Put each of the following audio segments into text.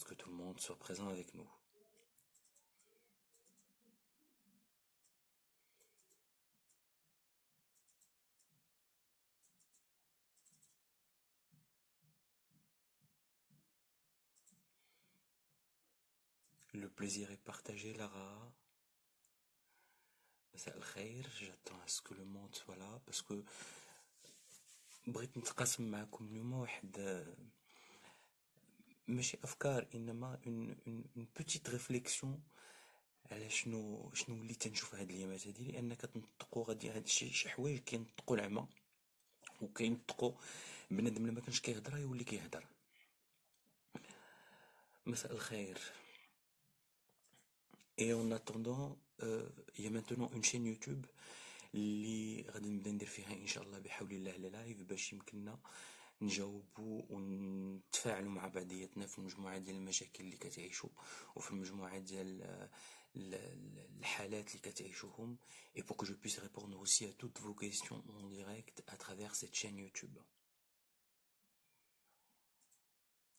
ce que tout le monde soit présent avec nous. Le plaisir est partagé, Lara. مساء الخير. J'attends à ce que le monde soit là parce que بغيت نتقاسم معكم اليوم واحد ماشي افكار انما اون بوتيت ريفليكسيون على شنو وليت تنشوف هاد الايامات هادي، لان كتنطقوا غادي هاد شي حوايج كينطقوا العمى وكينطقوا بنادم اللي ما كانش كيهضر يولي كيهضر. مساء الخير. Et en attendant, il y a maintenant une chaîne YouTube اللي غادي نبدا ندير فيها ان شاء الله بحول الله على لايف باش يمكننا نجاوبوا ونتفاعلوا مع بعضياتنا في مجموعه ديال المشاكل اللي كتعيشوا وفي مجموعه ديال الحالات اللي كتعيشوهم et pour que je puisse répondre aussi à toutes vos questions en direct à travers cette chaîne YouTube.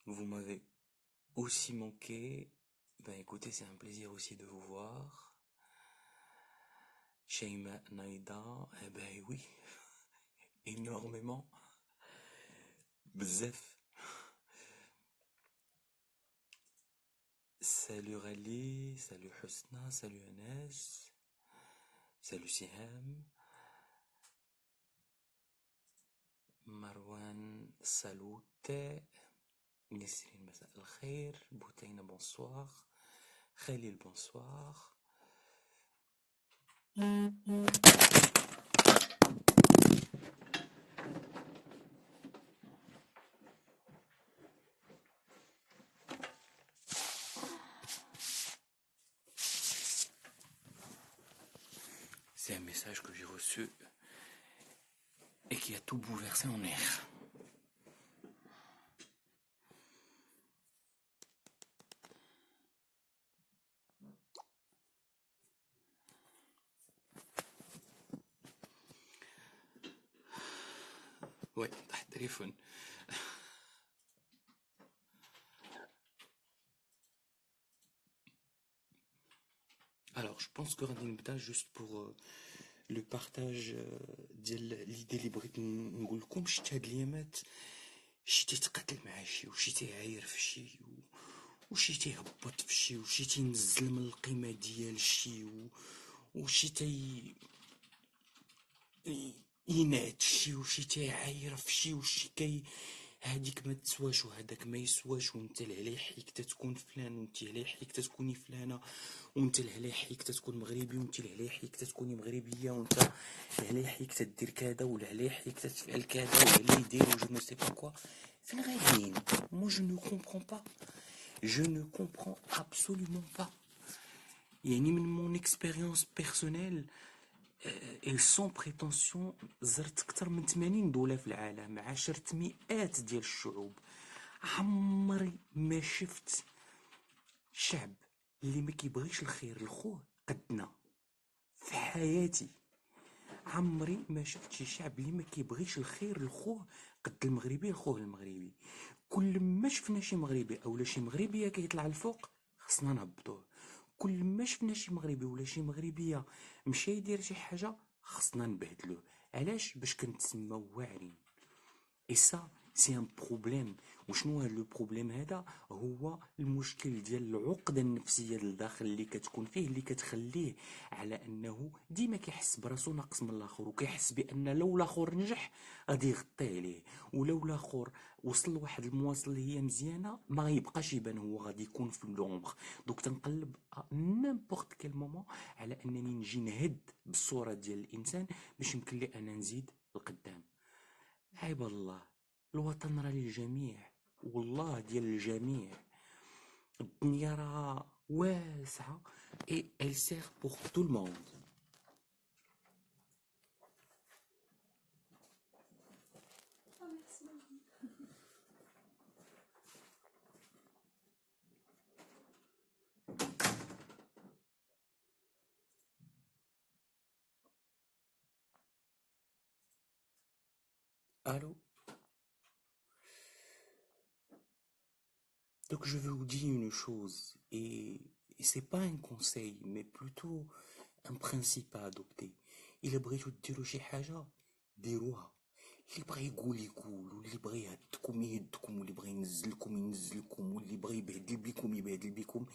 Vous m'avez aussi manqué. Ben écoutez, c'est un plaisir aussi de vous voir. Sheima Naïda, eh ben oui, énormément. Bzef. Salut Rally, salut Husna, salut Anas, salut Siham, Marwan, salut, Nesrine, masa al-khair, Boutaina, bonsoir, Khalil, bonsoir. C'est un message que j'ai reçu et qui a tout bouleversé en air. Ouais, téléphone. Alors, je pense que غادي نبدا juste pour le partage ديال l'idée اللي بغيت نقول لكم. شفت هاد الايامات شي تيتقاتل مع شي وشي تيعاير في شي وشي تيهبط في شي وشي تينزل من القيمه ديال شي وشي ينعت شي وشي تيعاير في شي وشي هاديك ما تسواش وهداك ما يسواش وانت لهلا حيك تتكون فلان وانت لهلا حيك تتكوني فلانه وانت لهلا حيك تتكون مغربي وانت لهلا حيك تتكوني مغربيه وانت لهلا حيك تدير كذا ولهلا حيك تفعل كذا ولهلا يدير وجو نو سي با كوا. فين غاديين؟ مو جو نو كومبرون با، جو نو كومبرون ابسولومون با. يعني من مون اكسبيريونس بيرسونيل et sans prétention زرت اكثر من 80 دولة في العالم، عاشرت مئات ديال الشعوب. عمري ما شفت شعب اللي ما كيبغيش الخير لخوه قدنا في حياتي. عمري ما شفت شي شعب اللي ما كيبغيش الخير لخوه قد المغربي لخوه المغربي. كل ما شفنا شي مغربي اولا شي مغربيه كيطلع الفوق خصنا نهبطوه. كل ما شفنا شي مغربي ولا شي مغربيه مشى يدير شي حاجه خصنا نبهدلوه. علاش؟ باش كنتسماو واعرين. اي سا سي ان بروبليم. وشنو هاد لو بروبليم هذا؟ هو المشكل ديال العقده النفسيه للداخل اللي كتكون فيه، اللي كتخليه على انه ديما كيحس براسو ناقص من الاخر وكيحس بان لو الاخر نجح غادي يغطي عليه ولو الاخر وصل لواحد المواصل اللي هي مزيانه ما يبقاش يبان، هو غادي يكون في اللومبر. دوك تنقلب نيمبورط كيل مومون على انني نجي نهد بالصوره ديال الانسان باش يمكن لي انا نزيد القدام. عيب الله، الوطن راه للجميع والله ديال الجميع. الدنيا راه واسعه et elle sert pour tout le monde. Allô? Donc je vais vous dire une chose, et c'est pas un conseil, mais plutôt un principe à adopter. إلا بغيتو ديرو شي حاجة ديروها. اللي بغا يقول يقول، واللي بغا يهدكم يهدكم، واللي بغا ينزلكم ينزلكم، واللي بغا يبهدل بيكم يبهدل بيكم.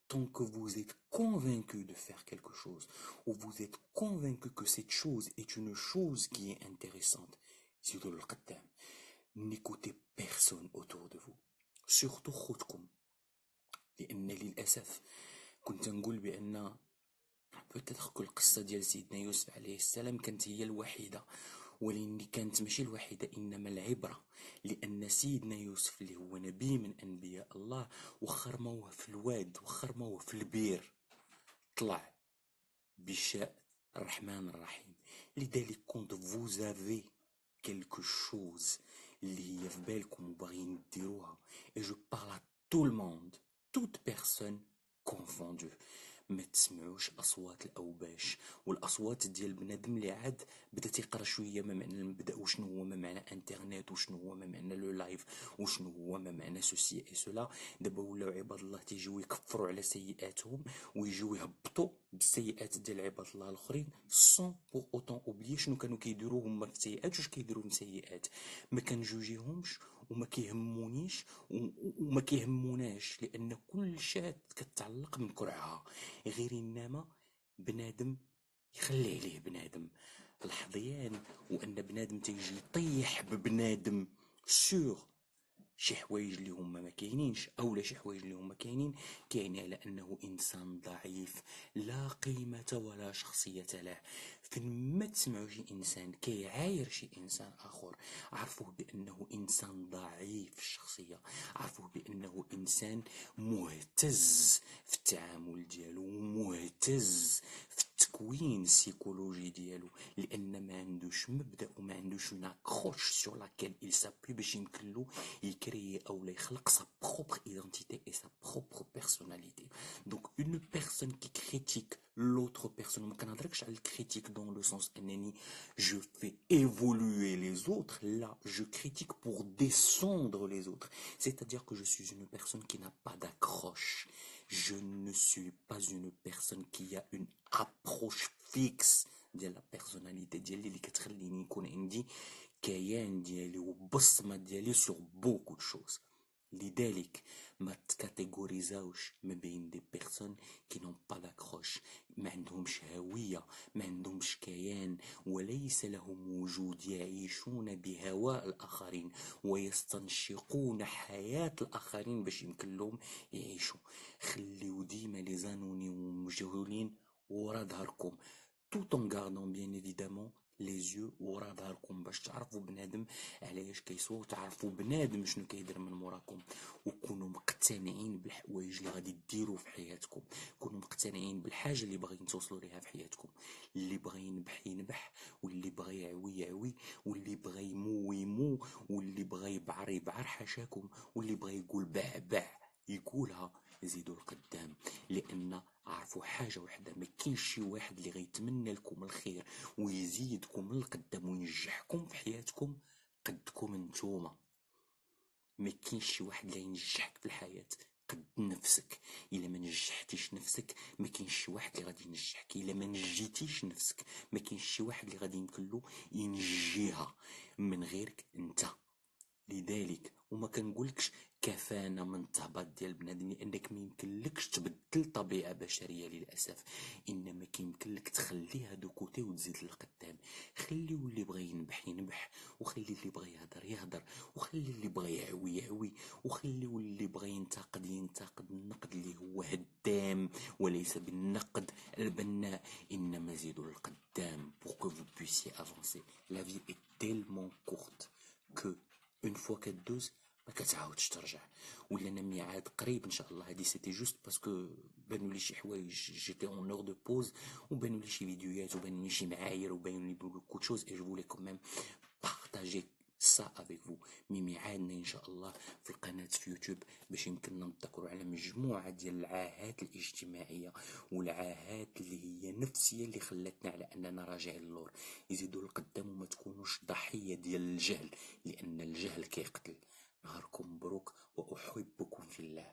Tant que vous êtes convaincu de faire quelque chose, ou vous êtes convaincu que cette chose est une chose qui est intéressante, زيدوا للقدام. N'écoutez personne autour de vous. Surtout خوتكم. لأن للأسف كنت نقول بأن بوتيتر كل القصة ديال سيدنا يوسف عليه السلام كانت هي الوحيدة، ولكن كانت ماشي الوحيدة إنما العبرة. لأن سيدنا يوسف اللي هو نبي من أنبياء الله وخر ما هو في الواد وخر ما هو في البير طلع بشاء الرحمن الرحيم. لذلك كنت فوزافي quelque chose اللي هي في بالكم وباغيين ديروها. et je parle à tout le monde, toute personne confondue. ما تسمعوش اصوات الاوباش والاصوات ديال بنادم اللي عاد بدا تيقرا شويه ما معنى المبدا، وشنو هو ما معنى انترنت، وشنو هو ما معنى لو لايف، وشنو هو ما معنى سوسي اي سولا. دابا ولاو عباد الله تيجيو يكفروا على سيئاتهم ويجيو يهبطوا بالسيئات ديال عباد الله الاخرين سون بور اوتون اوبليي شنو كانوا كيديروا هما في سيئات واش كيديروا في سيئات. ما كنجوجيهمش وما كيهمونيش وما كيهموناش، لان كل شات كتعلق من كرعها. غير انما بنادم يخلي عليه بنادم الحظيان، وان بنادم تيجي يطيح ببنادم سور شي حوايج اللي هما ما كاينينش، اولا شي حوايج اللي هما كاينين، كاين على انه انسان ضعيف لا قيمة ولا شخصية له. فين ما تسمعوا شي انسان كيعاير شي انسان اخر، عرفوه بانه انسان ضعيف الشخصية، عرفوه بانه انسان مهتز في التعامل ديالو، مهتز في التكوين السيكولوجي ديالو، لان ما عندوش مبدا وما عندوش اون اكروش سور لاكيل il s'appuie باش يمكن له يكري او يخلق sa propre identité et sa propre personnalité. Donc une personne qui critique l'autre personne، ما كنهضركش على الكريتيك dans le sens انني je fais évoluer les autres، là je critique pour descendre les autres. C'est-à-dire que je suis une personne qui n'a pas d'accroche. Je ne suis pas une personne qui a une approche fixe ديال لا بيرسوناليتي ديالي اللي كتخليني يكون عندي كيان ديالي وبصمه ديالي سور بوكو دو شوز. لذلك ما تكاتيغوريزاوش ما بين دي بيرسون كي نون با داكروش، ما عندهمش هويه، ما عندهمش كيان، وليس لهم وجود، يعيشون بهواء الاخرين ويستنشقون حياه الاخرين باش يمكن لهم يعيشوا. خليو ديما لي زانوني ومجهولين ورا ظهركم، tout en gardant bien évidemment les yeux ورا ظهركم باش تعرفوا بنادم علاش كيصوت، تعرفوا بنادم شنو كيدير من موراكم، وكونوا مقتنعين بالحوايج اللي غادي ديروا في حياتكم، كونوا مقتنعين بالحاجه اللي باغيين توصلوا ليها في حياتكم. اللي بغى ينبح ينبح، واللي بغى يعوي يعوي، واللي بغى يمو يمو، واللي بغى يبعر يبعر حاشاكم، واللي بغى يقول باع باع يقولها. زيدوا القدام، لان عرفوا حاجه وحده، ما كاينش شي واحد اللي غيتمنى لكم الخير ويزيدكم للقدام وينجحكم في حياتكم قدكم نتوما. ما كاينش شي واحد اللي ينجحك في الحياه قد نفسك. الا ما نجحتيش نفسك ما كاينش شي واحد اللي غادي ينجحك. الا ما نجيتيش نفسك ما كاينش شي واحد اللي غادي يمكن له ينجيها من غيرك انت. لذلك وما كنقولكش كفانا من تهبط ديال بنادم، لانك ما يمكنلكش تبدل طبيعه بشريه للاسف، انما كيمكن لك تخليها دو كوتي وتزيد للقدام. خليو اللي بغى ينبح ينبح، وخلي اللي بغى يهضر يهضر، وخلي اللي بغى يعوي يعوي، وخليو اللي بغى ينتقد ينتقد النقد اللي هو هدام وليس بالنقد البناء، انما زيدوا للقدام pour que vous puissiez avancer. La vie est tellement courte que une fois كدوز ما كتعاودش ترجع. ولا انا ميعاد قريب ان شاء الله. هادي سيتي جوست باسكو بانوا لي شي حوايج جيتي اون اور دو بوز، وبانوا لي شي فيديوهات، وبانوا لي شي معايير، وبانوا لي بوكو تشوز، اي جو فولي كون ميم بارطاجي سا افيك فو. ميعادنا ان شاء الله في القناه في يوتيوب باش يمكننا نذكروا على مجموعه ديال العاهات الاجتماعيه والعاهات اللي هي نفسيه اللي خلاتنا على اننا راجعين للور. يزيدوا القدام وما تكونوش ضحيه ديال الجهل، لان الجهل كيقتل. نهاركم مبروك وأحبكم في الله.